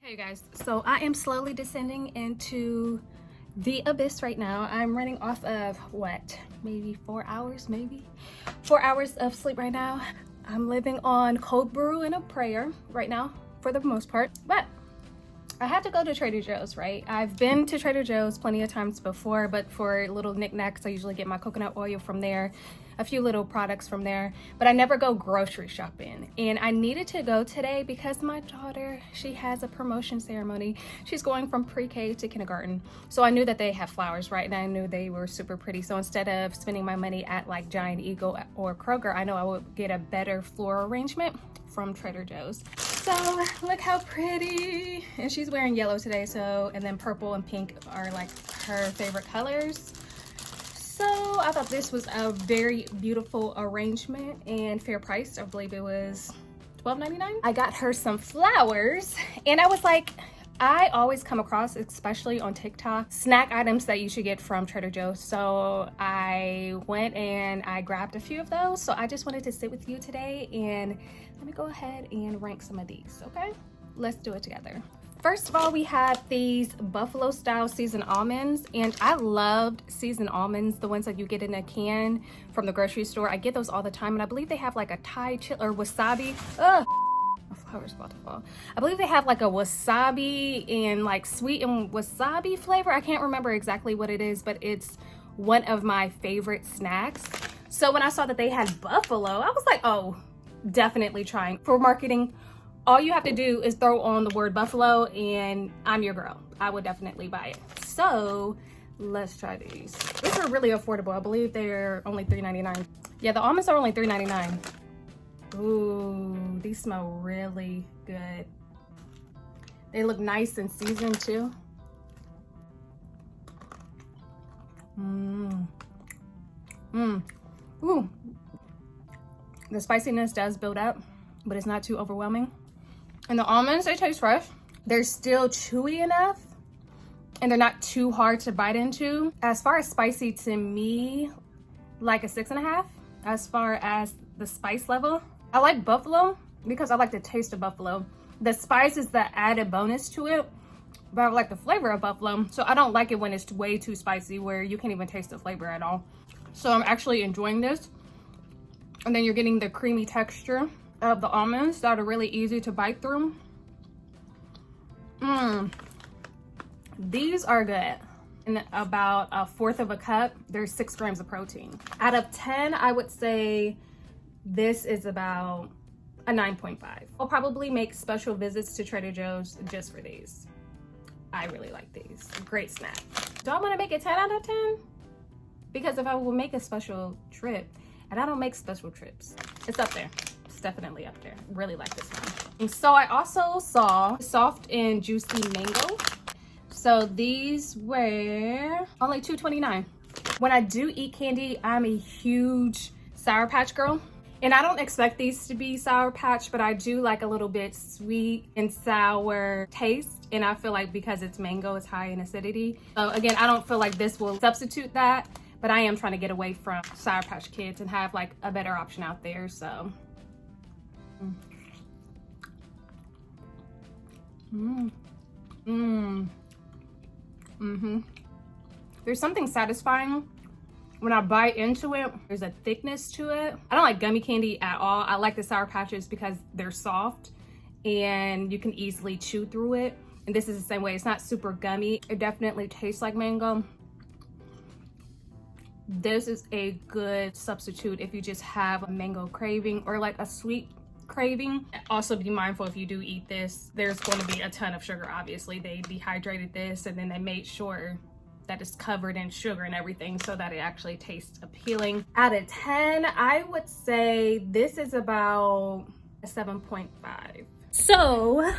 Hey guys, so I am slowly descending into the abyss right now. I'm running off of what, maybe 4 hours, 4 hours of sleep right now. I'm living on cold brew and a prayer right now for the most part, but I had to go to Trader Joe's, right? I've been to Trader Joe's plenty of times before, but for little knickknacks, I usually get my coconut oil from there, a few little products from there, but I never go grocery shopping. And I needed to go today because my daughter, she has a promotion ceremony. She's going from pre-K to kindergarten. So I knew that they have flowers, right? And I knew they were super pretty. So instead of spending my money at like Giant Eagle or Kroger, I know I would get a better floral arrangement from Trader Joe's. So look how pretty. And she's wearing yellow today, so, and then purple and pink are like her favorite colors. So I thought this was a very beautiful arrangement and fair price. I believe it was $12.99. I got her some flowers and I was like, I always come across, especially on TikTok, snack items that you should get from Trader Joe's. So I went and I grabbed a few of those. So I just wanted to sit with you today and let me go ahead and rank some of these, okay? Let's do it together. First of all, we have these buffalo style seasoned almonds, and I loved seasoned almonds, the ones that you get in a can from the grocery store. I get those all the time, and I believe they have like a Thai chili or wasabi. Ugh. My flower's about to fall. I believe they have like a wasabi and like sweet and wasabi flavor. I can't remember exactly what it is, but it's one of my favorite snacks. So when I saw that they had buffalo, I was like, oh, definitely trying. For marketing, all you have to do is throw on the word buffalo and I'm your girl. I would definitely buy it. So let's try these. These are really affordable. I believe they're only $3.99. Yeah, the almonds are only $3.99. Ooh, these smell really good. They look nice and seasoned too. Ooh. The spiciness does build up, but it's not too overwhelming. And the almonds, they taste fresh. They're still chewy enough and they're not too hard to bite into. As far as spicy, to me, like a 6.5. As far as the spice level, I like buffalo because I like the taste of buffalo. The spice is the added bonus to it, but I like the flavor of buffalo. So I don't like it when it's way too spicy where you can't even taste the flavor at all. So I'm actually enjoying this. And then you're getting the creamy texture of the almonds that are really easy to bite through. These are good. In about 1/4 of a cup, there's 6 grams of protein. Out of 10, I would say this is about a 9.5. I'll probably make special visits to Trader Joe's just for these. I really like these. Great snack. Do I want to make it 10 out of 10? Because if I will make a special trip, and I don't make special trips, it's up there. It's definitely up there. Really like this one. And so I also saw soft and juicy mango. So these were only $2.29. When I do eat candy, I'm a huge Sour Patch girl. And I don't expect these to be Sour Patch, but I do like a little bit sweet and sour taste. And I feel like because it's mango, it's high in acidity. So again, I don't feel like this will substitute that, but I am trying to get away from Sour Patch Kids and have like a better option out there, so. There's something satisfying when I bite into it. There's a thickness to it. I don't like gummy candy at all. I like the Sour Patches because they're soft and you can easily chew through it. And this is the same way. It's not super gummy. It definitely tastes like mango. This is a good substitute if you just have a mango craving or like a sweet craving. Also be mindful if you do eat this, there's going to be a ton of sugar. Obviously they dehydrated this and then they made sure that it's covered in sugar and everything so that it actually tastes appealing. Out of 10, I would say this is about a 7.5. So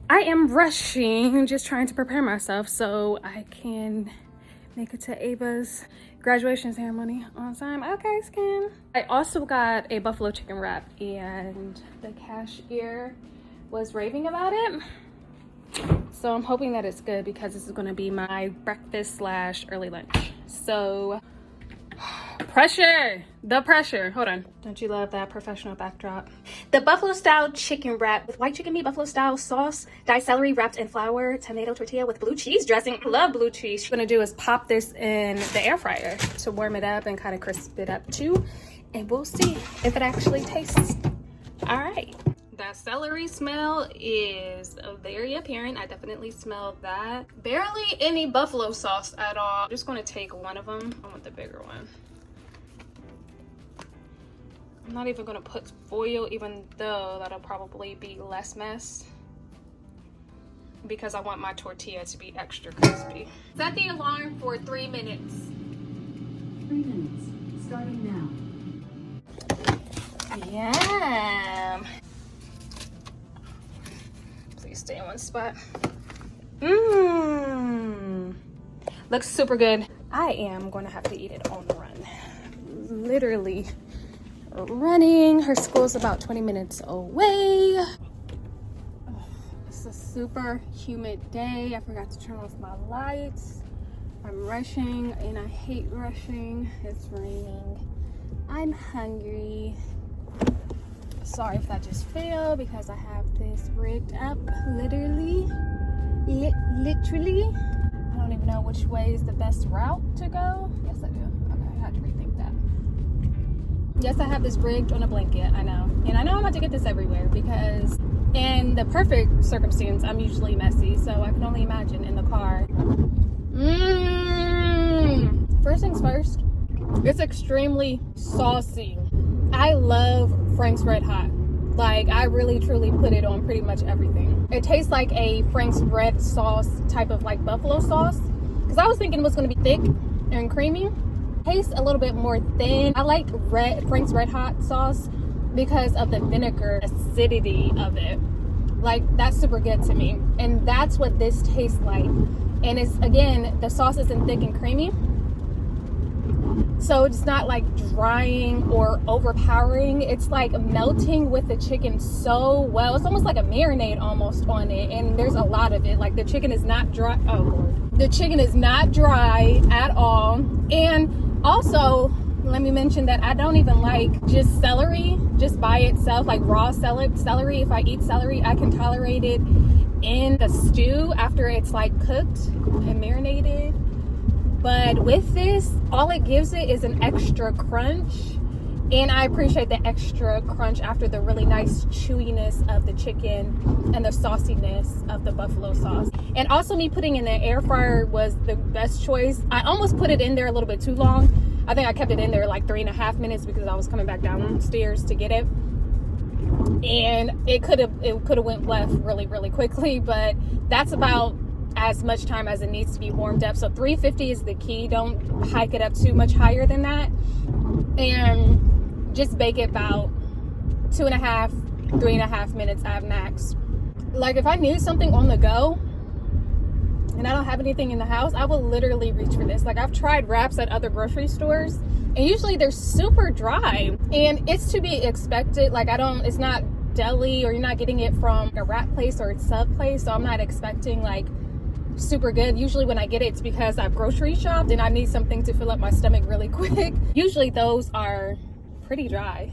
I am rushing, just trying to prepare myself so I can make it to Ava's graduation ceremony on time. Okay, skin. I also got a buffalo chicken wrap and the cashier was raving about it. So I'm hoping that it's good because this is gonna be my breakfast / early lunch. So The pressure. Hold on. Don't you love that professional backdrop? The buffalo style chicken wrap with white chicken meat, buffalo style sauce, diced celery wrapped in flour, tomato tortilla with blue cheese dressing. I love blue cheese. What I'm gonna do is pop this in the air fryer to warm it up and kind of crisp it up too. And we'll see if it actually tastes. All right. That celery smell is very apparent. I definitely smell that. Barely any buffalo sauce at all. I'm just gonna take one of them. I want the bigger one. I'm not even gonna put foil, even though that'll probably be less mess, because I want my tortilla to be extra crispy. Set the alarm for 3 minutes. 3 minutes, starting now. Yum. Please stay in one spot. Mmm. Looks super good. I am going to have to eat it on the run. Literally running. Her school's about 20 minutes away. It's a super humid day. I forgot to turn off my lights. I'm rushing and I hate rushing. It's raining. I'm hungry. Sorry if that just failed because I have this rigged up literally. Literally. I don't even know which way is the best route to go. Yes, I do. Okay, I had to rethink that. Yes, I have this rigged on a blanket, I know. And I know I'm about to get this everywhere because in the perfect circumstance, I'm usually messy. So I can only imagine in the car. First things first, it's extremely saucy. I love Frank's Red Hot. Like, I really truly put it on pretty much everything. It tastes like a Frank's Red sauce type of like buffalo sauce. Because I was thinking it was going to be thick and creamy. Tastes a little bit more thin. I like Frank's Red Hot sauce because of the vinegar acidity of it. Like, that's super good to me. And that's what this tastes like. And it's, again, the sauce isn't thick and creamy. So it's not like drying or overpowering. It's like melting with the chicken so well. It's almost like a marinade almost on it. And there's a lot of it. Like, the chicken is not dry. Oh, Lord. The chicken is not dry at all. And also, let me mention that I don't even like just celery, just by itself, like raw celery. If I eat celery, I can tolerate it in the stew after it's like cooked and marinated. But with this, all it gives it is an extra crunch. And I appreciate the extra crunch after the really nice chewiness of the chicken and the sauciness of the buffalo sauce. And also, me putting in the air fryer was the best choice. I almost put it in there a little bit too long. I think I kept it in there like 3.5 minutes because I was coming back downstairs to get it. And it could have went left really, really quickly, but that's about as much time as it needs to be warmed up. So 350 is the key. Don't hike it up too much higher than that. And just bake it about 3.5 minutes at max. Like, if I need something on the go and I don't have anything in the house, I will literally reach for this. Like, I've tried wraps at other grocery stores and usually they're super dry, and it's to be expected. Like, it's not deli, or you're not getting it from a wrap place or a sub place, so I'm not expecting like super good. Usually when I get it, it's because I've grocery shopped and I need something to fill up my stomach really quick. Usually those are pretty dry,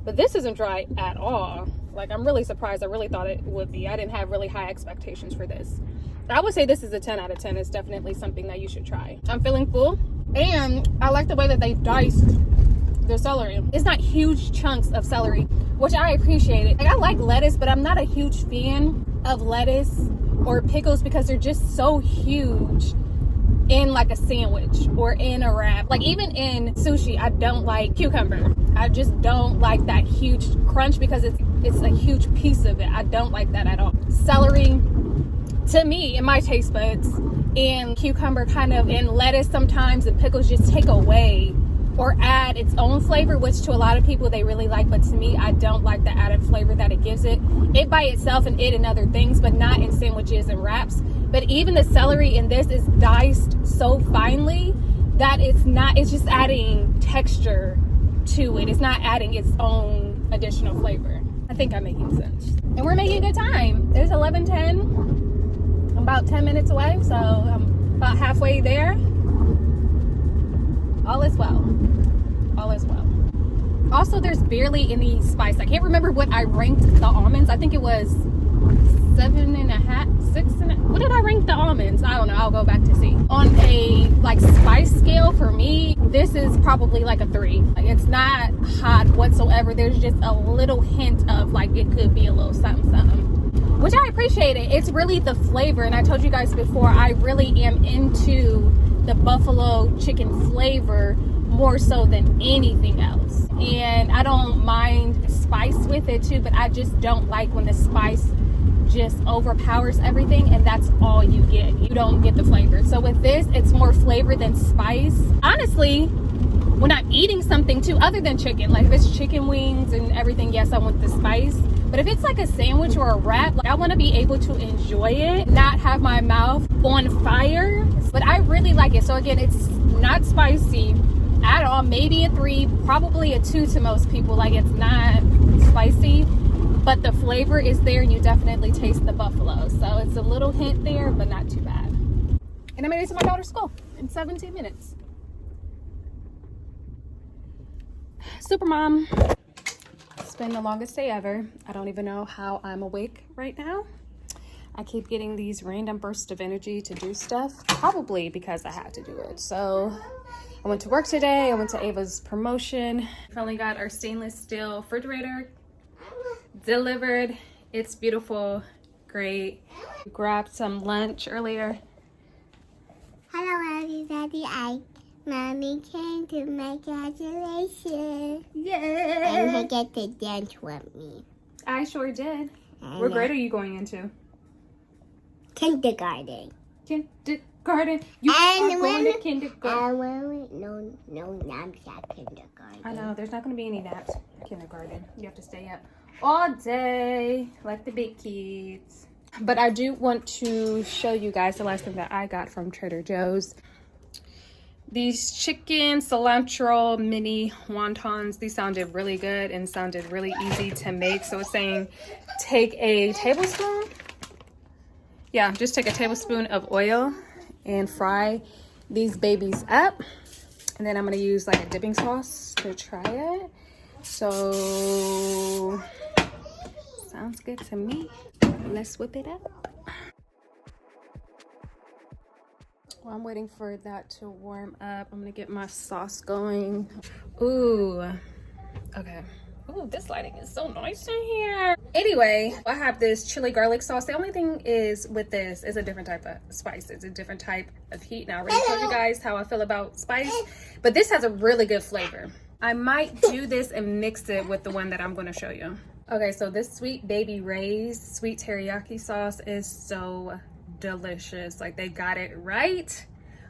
but this isn't dry at all. Like, I'm really surprised. I really thought it would be. I didn't have really high expectations for this. I would say this is a 10 out of 10. It's definitely something that you should try. I'm feeling full, and I like the way that they diced the celery. It's not huge chunks of celery, which I appreciate it. Like, I like lettuce, but I'm not a huge fan of lettuce or pickles because they're just so huge in like a sandwich or in a wrap. Like, even in sushi, I don't like cucumber. I just don't like that huge crunch because it's a huge piece of it. I don't like that at all. Celery, to me, in my taste buds, and cucumber kind of, and lettuce sometimes, and pickles just take away or add its own flavor, which to a lot of people they really like, but to me, I don't like the added flavor that it gives it. It by itself and it and other things, but not in sandwiches and wraps. But even the celery in this is diced so finely that it's just adding texture to it. It's not adding its own additional flavor. I think I'm making sense. And we're making good time. It's 11:10. I'm about 10 minutes away, so I'm about halfway there. All is well. all is well. Also, there's barely any spice. I can't remember what I ranked the almonds. I think it was 7.5, 6. What did I rank the almonds? I don't know. I'll go back to see. On a like spice scale for me, this is probably like a 3. Like, it's not hot whatsoever. There's just a little hint of like it could be a little something, which I appreciate it. It's really the flavor, and I told you guys before, I really am into the buffalo chicken flavor more so than anything else. And I don't mind spice with it too, but I just don't like when the spice just overpowers everything and that's all you get. You don't get the flavor. So with this, it's more flavor than spice. Honestly, when I'm eating something too, other than chicken, like if it's chicken wings and everything, yes, I want the spice. But if it's like a sandwich or a wrap, like, I want to be able to enjoy it, not have my mouth on fire. But I really like it. So again, it's not spicy at all. Maybe a 3, probably a 2 to most people. Like, it's not spicy, but the flavor is there and you definitely taste the buffalo. So it's a little hint there, but not too bad. And I made it to my daughter's school in 17 minutes. Super mom. It's been the longest day ever. I don't even know how I'm awake right now. I keep getting these random bursts of energy to do stuff, probably because I had to do it. So I went to work today. I went to Ava's promotion. Finally got our stainless steel refrigerator delivered. It's beautiful, great. Grabbed some lunch earlier. Hello, everybody. Mommy came to my graduation. Yay! And he get to dance with me. I sure did. What grade are you going into? Kindergarten. Kindergarten. You And are going to kindergarten. No naps at kindergarten. I know, there's not going to be any naps in kindergarten. You have to stay up all day like the big kids. But I do want to show you guys the last thing that I got from Trader Joe's. These chicken cilantro mini wontons, these sounded really good and sounded really easy to make. So it's saying take a tablespoon. Yeah, just take a tablespoon of oil and fry these babies up. And then I'm gonna use like a dipping sauce to try it. So, sounds good to me. Let's whip it up. While I'm waiting for that to warm up, I'm gonna get my sauce going. Ooh, okay. Ooh, this lighting is so nice in here. Anyway, I have this chili garlic sauce. The only thing is with this is a different type of spice. It's a different type of heat. Now, I already told you guys how I feel about spice, but this has a really good flavor. I might do this and mix it with the one that I'm gonna show you. Okay, so this Sweet Baby Ray's sweet teriyaki sauce is so delicious. Like, they got it right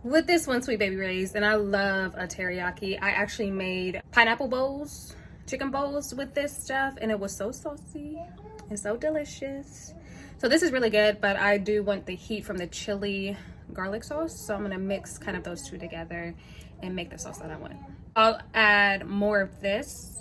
with this one, Sweet Baby Ray's, and I love a teriyaki. I actually made pineapple bowls, chicken bowls with this stuff, and it was so saucy and so delicious. So this is really good, but I do want the heat from the chili garlic sauce, so I'm gonna mix kind of those two together and make the sauce that I want. I'll add more of this.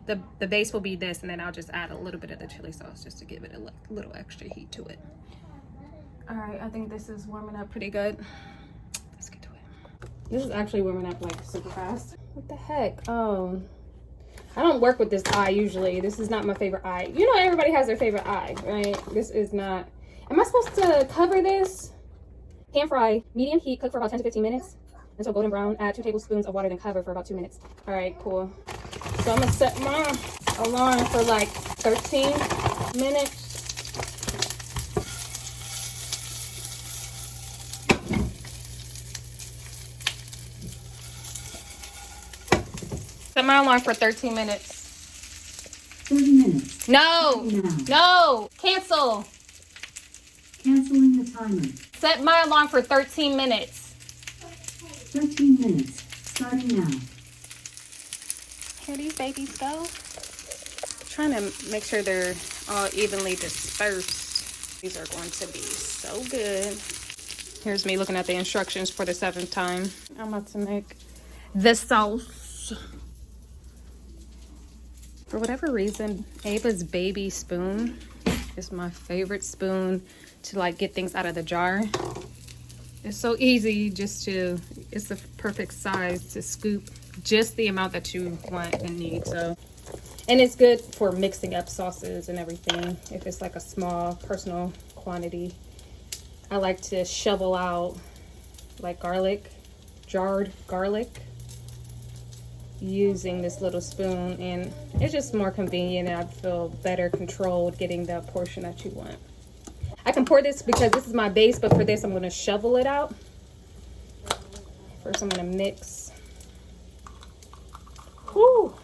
The base will be this, and then I'll just add a little bit of the chili sauce just to give it a little extra heat to it. All right, I think this is warming up pretty good. Let's get to it. This is actually warming up like super fast. What the heck? Oh, I don't work with this eye usually. This is not my favorite eye. You know, everybody has their favorite eye, right? This is not. Am I supposed to cover this? Pan fry, medium heat, cook for about 10 to 15 minutes until golden brown. Add 2 tablespoons of water, then cover for about 2 minutes. All right, cool. So I'm gonna set my alarm for like 13 minutes. Set my alarm for 13 minutes. 30 minutes. No, Now. no, cancel. Canceling the timer. Set my alarm for 13 minutes. 13 minutes. Starting now. Here these babies go. Trying to make sure they're all evenly dispersed. These are going to be so good. Here's me looking at the instructions for the 7th time. I'm about to make the sauce. For whatever reason, Ava's baby spoon is my favorite spoon to like get things out of the jar. It's so easy just to, it's the perfect size to scoop just the amount that you want and need. So, and it's good for mixing up sauces and everything if it's like a small personal quantity. I like to shovel out like garlic, jarred garlic, using this little spoon, and it's just more convenient and I feel better controlled getting the portion that you want. I can pour this because this is my base, but for this I'm going to shovel it out. First I'm going to mix. Whew.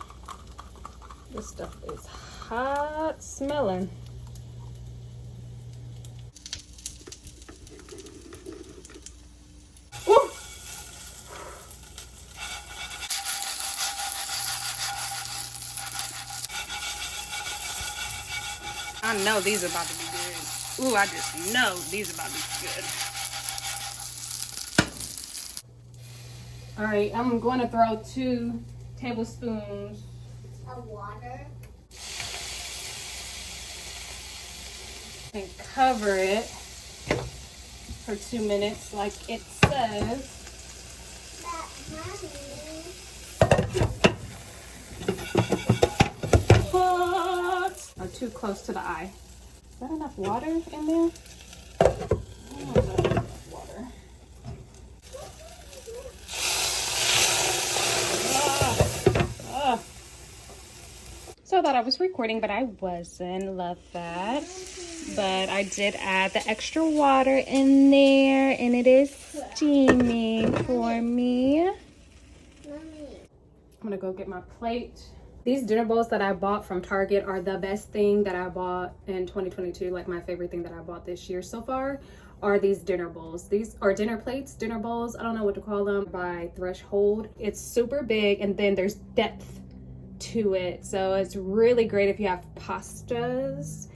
This stuff is hot smelling. Woo. I know these are about to be good. Ooh, I just know these are about to be good. All right, I'm going to throw 2 tablespoons Of water. and cover it for 2 minutes like it says. What? Or too close to the eye. Is that enough water in there? I don't know if that's enough water. So I thought I was recording, but I wasn't. Love that. But I did add the extra water in there, and it is steaming for me. I'm gonna go get my plate. These dinner bowls that I bought from Target are the best thing that I bought in 2022. Like my favorite thing that I bought this year so far are these dinner bowls. These are dinner plates, dinner bowls. I don't know what to call them, by Threshold. It's super big, and then there's depth to it. So it's really great if you have pastas,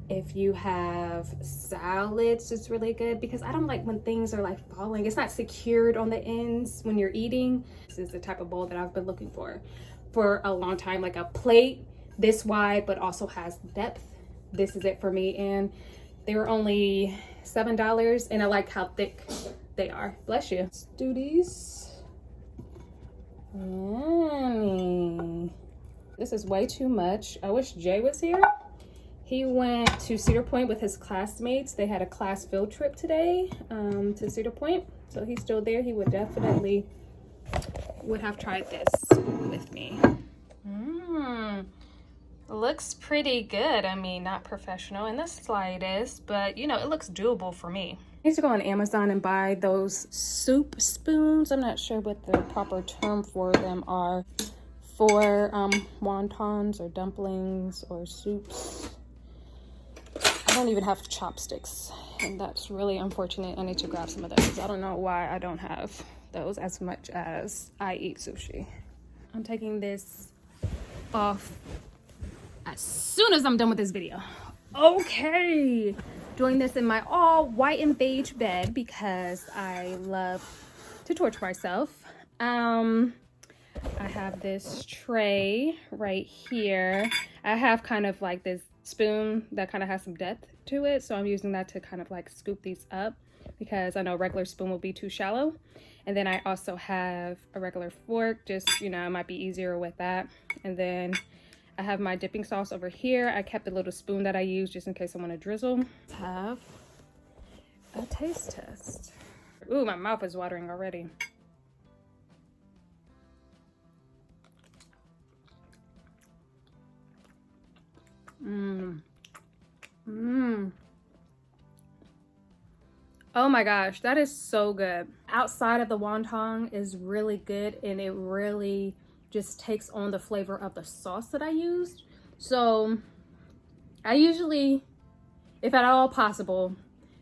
if you have salads. It's really good because I don't like when things are like falling. It's not secured on the ends when you're eating. This is the type of bowl that I've been looking for a long time, like a plate this wide but also has depth. This is it for me, and they were only $7, and I like how thick they are. Bless you. Let's do these. Yummy. This is way too much. I wish Jay was here. He went to Cedar Point with his classmates. They had a class field trip today to Cedar Point, so he's still there. He would definitely would have tried this with me. Looks pretty good. I mean, not professional in the slightest, but you know, it looks doable for me. I need to go on Amazon and buy those soup spoons. I'm not sure what the proper term for them are, for wontons or dumplings or soups. I don't even have chopsticks, and that's really unfortunate. I need to grab some of those. I don't know why I don't have those as much as I eat sushi. I'm taking this off as soon as I'm done with this video. Okay, doing this in my all white and beige bed because I love to torture myself. I have this tray right here. I have kind of like this spoon that kind of has some depth to it, so I'm using that to kind of like scoop these up because I know a regular spoon will be too shallow. And then I also have a regular fork, just, you know, it might be easier with that. And then I have my dipping sauce over here. I kept a little spoon that I use just in case I want to drizzle. Let's have a taste test. Ooh, my mouth is watering already. Oh my gosh, that is so good. Outside of the wonton is really good, and it really just takes on the flavor of the sauce that I used. So I usually, if at all possible,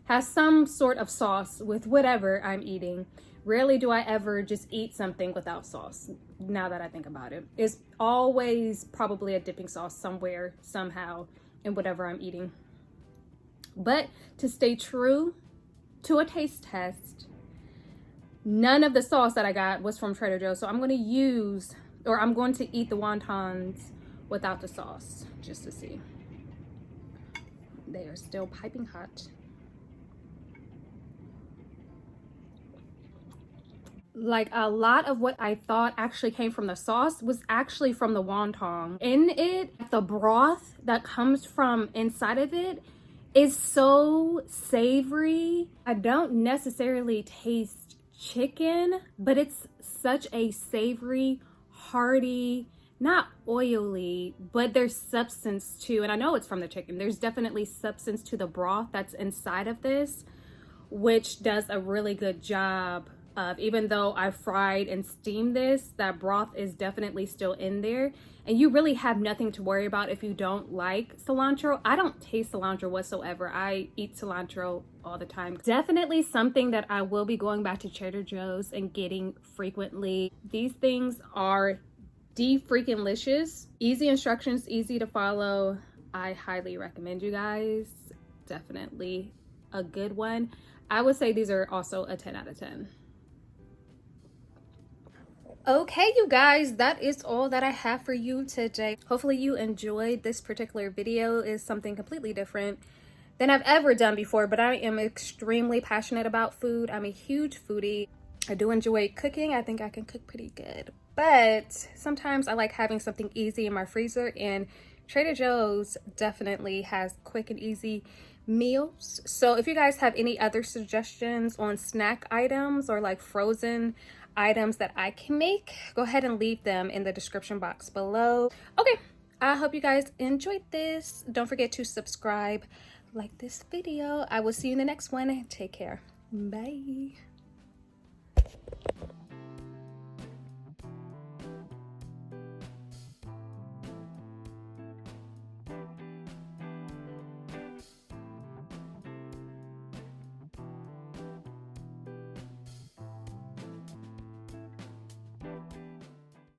have some sort of sauce with whatever I'm eating. Rarely do I ever just eat something without sauce, now that I think about it. It's always probably a dipping sauce somewhere, somehow, in whatever I'm eating. But to stay true to a taste test, none of the sauce that I got was from Trader Joe's. So I'm going to use, or I'm going to eat the wontons without the sauce, just to see. They are still piping hot. Like a lot of what I thought actually came from the sauce was actually from the wonton. In it, the broth that comes from inside of it is so savory. I don't necessarily taste chicken, but it's such a savory, hearty, not oily, but there's substance too. And I know it's from the chicken. There's definitely substance to the broth that's inside of this, which does a really good job of, even though I fried and steamed this, that broth is definitely still in there. And you really have nothing to worry about if you don't like cilantro. I don't taste cilantro whatsoever. I eat cilantro all the time. Definitely something that I will be going back to Trader Joe's and getting frequently. These things are freaking-licious. Easy instructions, easy to follow. I highly recommend you guys. Definitely a good one. I would say these are also a 10 out of 10. Okay, you guys, that is all that I have for you today. Hopefully you enjoyed this particular video. It's something completely different than I've ever done before, but I am extremely passionate about food. I'm a huge foodie. I do enjoy cooking. I think I can cook pretty good, but sometimes I like having something easy in my freezer, and Trader Joe's definitely has quick and easy meals. So if you guys have any other suggestions on snack items or like frozen items that I can make, go ahead and leave them in the description box below. Okay, I hope you guys enjoyed this. Don't forget to subscribe, like this video. I will see you in the next one. Take care. Bye.